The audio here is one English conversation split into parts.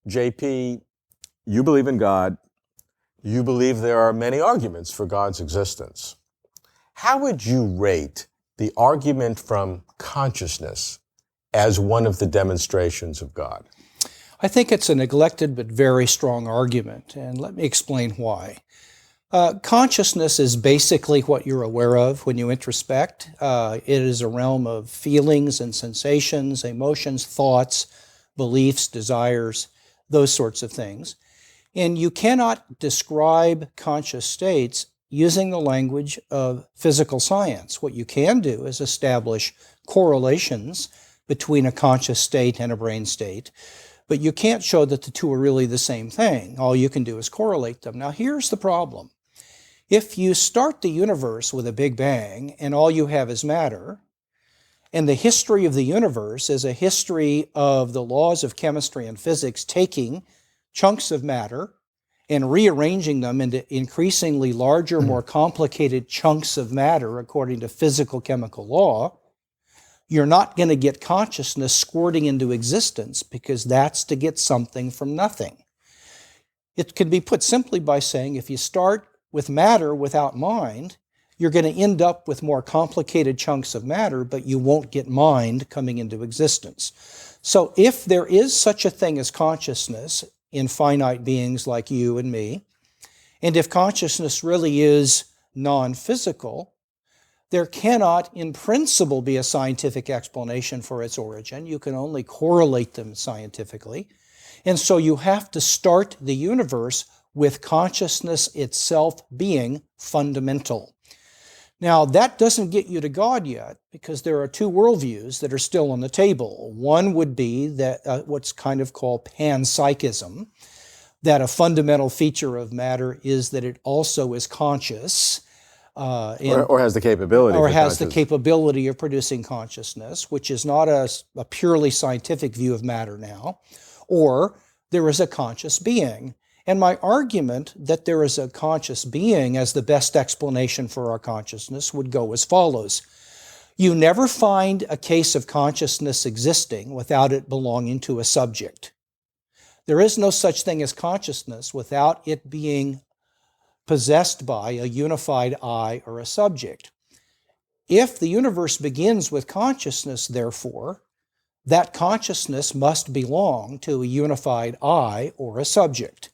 JP, you believe in God. You believe there are many arguments for God's existence. How would you rate the argument from consciousness as one of the demonstrations of God? I think it's a neglected but very strong argument, and let me explain why. Consciousness is basically what you're aware of when you introspect. It is a realm of feelings and sensations, emotions, thoughts, beliefs, desires, those sorts of things. And you cannot describe conscious states using the language of physical science. What you can do is establish correlations between a conscious state and a brain state, but you can't show that the two are really the same thing. All you can do is correlate them. Now, here's the problem. If you start the universe with a big bang and all you have is matter, and the history of the universe is a history of the laws of chemistry and physics taking chunks of matter and rearranging them into increasingly larger, more complicated chunks of matter according to physical chemical law, you're not going to get consciousness squirting into existence, because that's to get something from nothing. It can be put simply by saying if you start with matter without mind, you're going to end up with more complicated chunks of matter, but you won't get mind coming into existence. So if there is such a thing as consciousness in finite beings like you and me, and if consciousness really is non-physical, there cannot, in principle, be a scientific explanation for its origin. You can only correlate them scientifically. And so you have to start the universe with consciousness itself being fundamental. Now, that doesn't get you to God yet, because there are two worldviews that are still on the table. One would be that what's kind of called panpsychism, that a fundamental feature of matter is that it also is conscious. Or has the capability. Or has the capability of producing consciousness, which is not a purely scientific view of matter now. Or there is a conscious being. And my argument that there is a conscious being as the best explanation for our consciousness would go as follows. You never find a case of consciousness existing without it belonging to a subject. There is no such thing as consciousness without it being possessed by a unified I or a subject. If the universe begins with consciousness, therefore, that consciousness must belong to a unified I or a subject.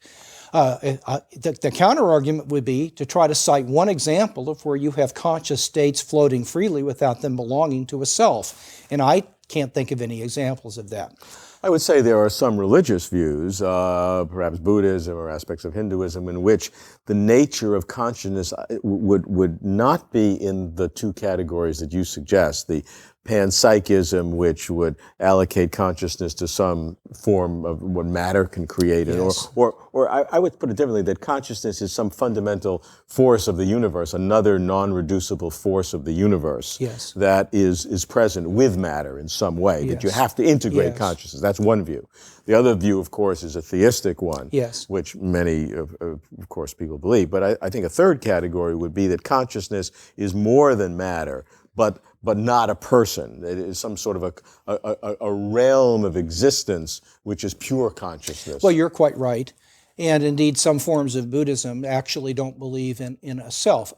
The counter-argument would be to try to cite one example of where you have conscious states floating freely without them belonging to a self. And I can't think of any examples of that. I would say there are some religious views, perhaps Buddhism or aspects of Hinduism, in which the nature of consciousness would not be in the two categories that you suggest. The panpsychism, which would allocate consciousness to some form of what matter can create, yes. or I would put it differently, that consciousness is some fundamental force of the universe, another non-reducible force of the universe, yes. that is present with matter in some way, yes. that you have to integrate yes. consciousness. That's one view. The other view, of course, is a theistic one, yes. which many, of course, people believe. But I think a third category would be that consciousness is more than matter, but not a person. It is some sort of a realm of existence which is pure consciousness. Well, you're quite right. And indeed, some forms of Buddhism actually don't believe in a self,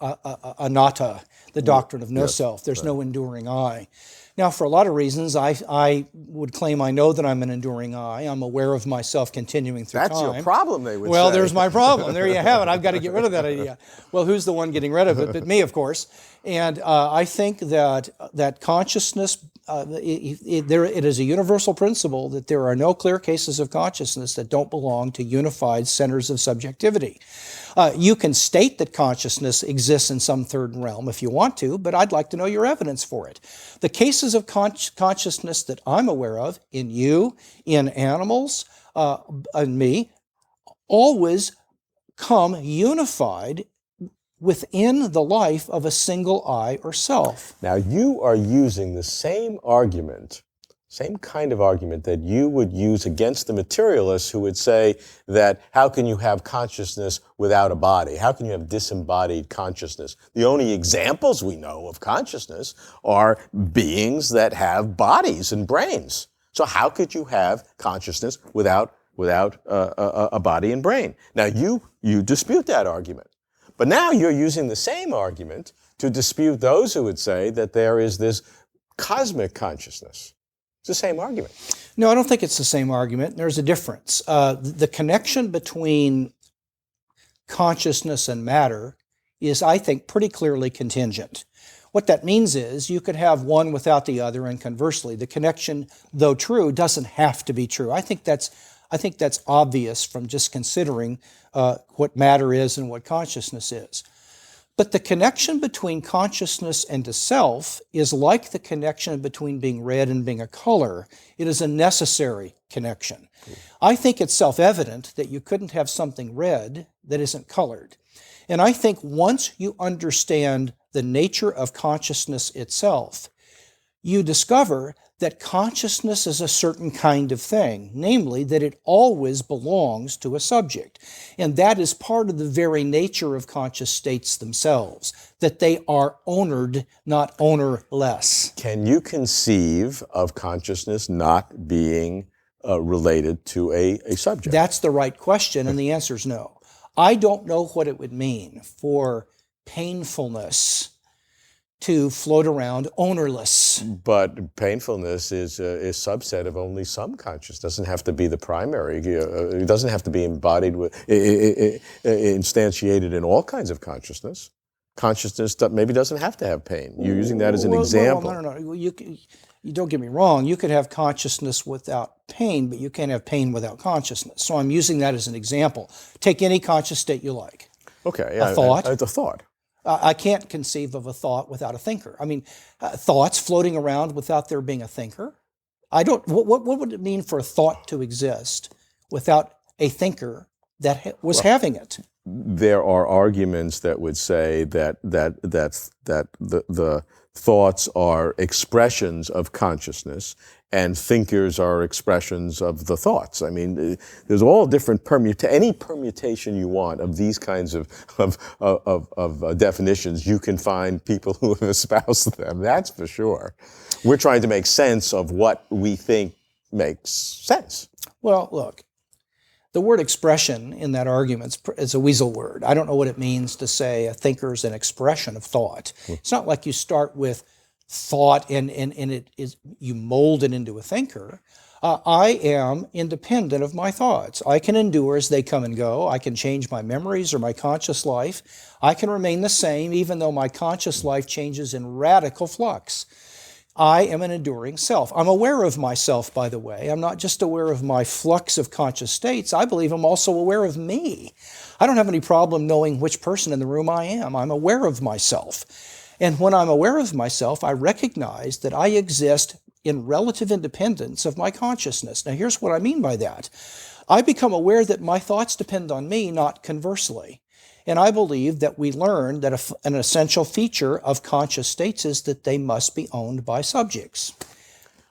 anatta, the doctrine of no yes. self. There's no enduring I. Now, for a lot of reasons, I would claim I know that I'm an enduring I. I'm aware of myself continuing through That's time. That's your problem, they would say. Well, there's my problem. There you have it. I've got to get rid of that idea. Well, who's the one getting rid of it? But me, of course. And I think that consciousness, it is a universal principle that there are no clear cases of consciousness that don't belong to unified centers of subjectivity. You can state that consciousness exists in some third realm if you want to, but I'd like to know your evidence for it. The cases of consciousness that I'm aware of, in you, in animals, in me, always come unified within the life of a single I or self. Now, you are using the same argument, same kind of argument that you would use against the materialists who would say that how can you have consciousness without a body? How can you have disembodied consciousness? The only examples we know of consciousness are beings that have bodies and brains. So how could you have consciousness without without a body and brain. Now, you dispute that argument. But now you're using the same argument to dispute those who would say that there is this cosmic consciousness. It's the same argument. No, I don't think it's the same argument. There's a difference. The connection between consciousness and matter is, I think, pretty clearly contingent. What that means is you could have one without the other, and conversely, the connection, though true, doesn't have to be true. I think that's obvious from just considering what matter is and what consciousness is. But the connection between consciousness and the self is like the connection between being red and being a color. It is a necessary connection. I think it's self-evident that you couldn't have something red that isn't colored. And I think once you understand the nature of consciousness itself, you discover that consciousness is a certain kind of thing, namely that it always belongs to a subject. And that is part of the very nature of conscious states themselves, that they are ownered, not ownerless. Can you conceive of consciousness not being related to a subject? That's the right question, and the answer is no. I don't know what it would mean for painfulness to float around ownerless. But painfulness is a subset of only some consciousness. It doesn't have to be the primary. It doesn't have to be embodied with, instantiated in all kinds of consciousness. Consciousness maybe doesn't have to have pain. You're using that as an example. Well, no. You don't get me wrong. You could have consciousness without pain, but you can't have pain without consciousness. So I'm using that as an example. Take any conscious state you like. Okay. A thought. A thought. I can't conceive of a thought without a thinker. I mean, thoughts floating around without there being a thinker. What would it mean for a thought to exist without a thinker that was having it? There are arguments that would say that the thoughts are expressions of consciousness, and thinkers are expressions of the thoughts. I mean, there's all different any permutation you want of these kinds of definitions. You can find people who have espoused them. That's for sure. We're trying to make sense of what we think makes sense. Well, look, the word expression in that argument is a weasel word. I don't know what it means to say a thinker is an expression of thought. It's not like you start with thought and it is you mold it into a thinker. I am independent of my thoughts. I can endure as they come and go. I can change my memories or my conscious life. I can remain the same even though my conscious life changes in radical flux. I am an enduring self. I'm aware of myself, by the way. I'm not just aware of my flux of conscious states. I believe I'm also aware of me. I don't have any problem knowing which person in the room I am. I'm aware of myself. And when I'm aware of myself, I recognize that I exist in relative independence of my consciousness. Now, here's what I mean by that. I become aware that my thoughts depend on me, not conversely. And I believe that we learn that an essential feature of conscious states is that they must be owned by subjects.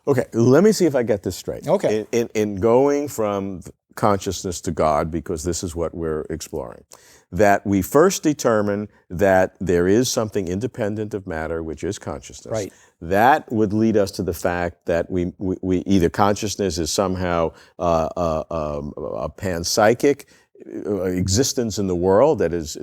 Okay, let me see if I get this straight. Okay. In going from consciousness to God, because this is what we're exploring, that we first determine that there is something independent of matter, which is consciousness. Right. That would lead us to the fact that we either consciousness is somehow a panpsychic existence in the world that is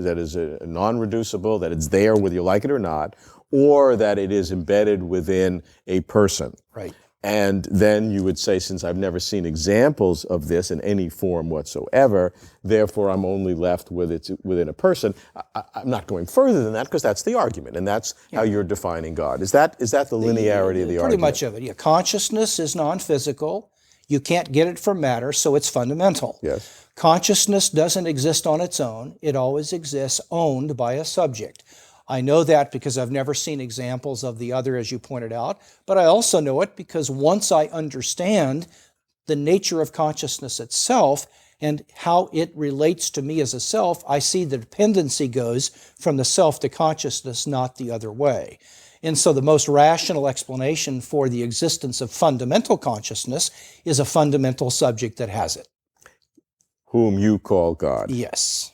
non-reducible, that it's there whether you like it or not, or that it is embedded within a person. Right. And then you would say, since I've never seen examples of this in any form whatsoever, therefore I'm only left with it within a person. I'm not going further than that because that's the argument, and that's how you're defining God. Is that the linearity of the argument? Pretty much of it. Yeah. Consciousness is non-physical. You can't get it from matter, so it's fundamental. Yes. Consciousness doesn't exist on its own. It always exists owned by a subject. I know that because I've never seen examples of the other, as you pointed out, but I also know it because once I understand the nature of consciousness itself and how it relates to me as a self, I see the dependency goes from the self to consciousness, not the other way. And so the most rational explanation for the existence of fundamental consciousness is a fundamental subject that has it. Whom you call God. Yes.